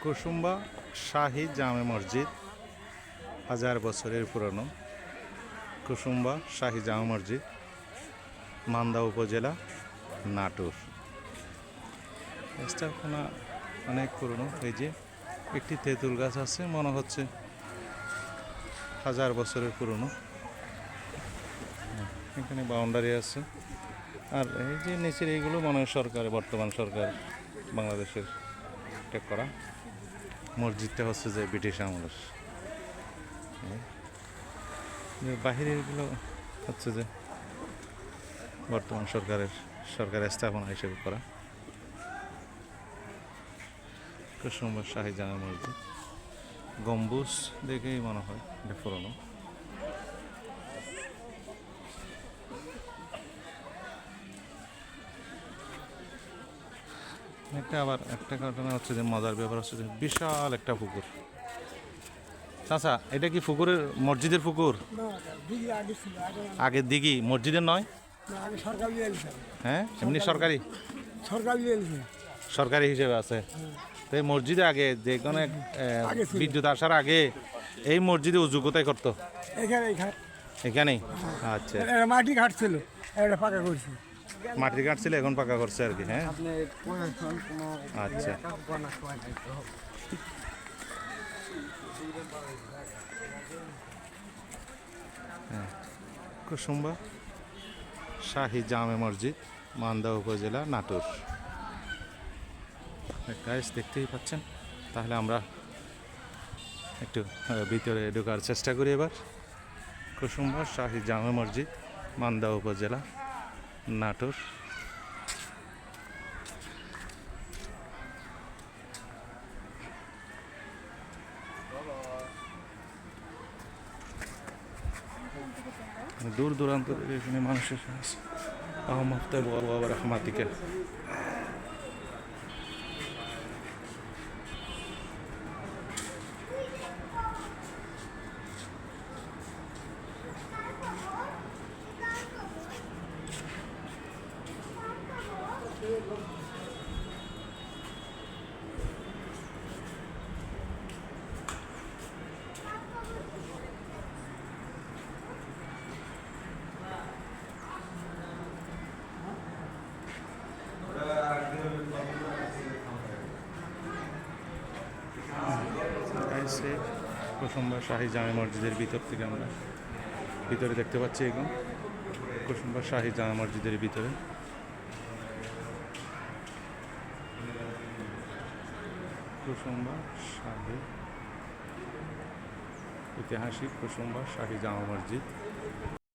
কুসুম্বা শাহী জামে মসজিদ 1000 বছরের পুরনো। কুসুম্বা শাহী জামে মসজিদ, মান্দা উপজেলা, নাটোর। স্থাপনা অনেক পুরনো। এই যে একটি তেঁতুল গাছ আছে, মনে হচ্ছে 1000 বছরের পুরনো। এখানে বাউন্ডারি আছে। আর এই যে নিচের এইগুলো মনে হয় সরকার, বর্তমান সরকার বাংলাদেশের এটা করা। মসজিদটা হচ্ছে যে ব্রিটিশ আমলের। বাহিরের এগুলো হচ্ছে যে বর্তমান সরকারের স্থাপনা হিসেবে করা। কুসুম্বা শাহী জামে মসজিদ, গম্বুজ দেখেই মনে হয় এটা পুরনো। এটা আবার একটা ঘটনা হচ্ছে যে মজার ব্যাপার হচ্ছে যে বিশাল একটা পুকুর। চাচা, এটা কি পুকুরের মসজিদের পুকুর? আগের দিঘি, মসজিদের নয়? হ্যাঁ, এমনি সরকারি হিসেবে আছে। তো এই মসজিদে আগে যে কোনো বিদ্যুৎ আসার আগে এই মসজিদে উজু কোথায় করতো? এখানেই। আচ্ছা, মাটি ঘাটছিল, পাকা করছে। মাটির কাটছিল, এখন পাকা করছে আর কি। হ্যাঁ, আচ্ছা। কুসুম্বা শাহী জামে মসজিদ, মান্দা উপজেলা, নাটোর। গাইস দেখতেই পাচ্ছেন। তাহলে আমরা একটু ভিতরে ঢোকার চেষ্টা করি এবার। কুসুম্বা শাহী জামে মসজিদ, মান্দা উপজেলা, নাটোর। দূর দূরান্ত থেকে এখানে মানুষের রহমাতিকে। কুসুম্বা শাহী জামে মসজিদের ভিতর থেকে আমরা ভিতরে দেখতে পাচ্ছি এখন। কুসুম্বা শাহী জামে মসজিদের ভিতরে কুসুম্বা শাহী, ঐতিহাসিক কুসুম্বা শাহী জামে মসজিদ।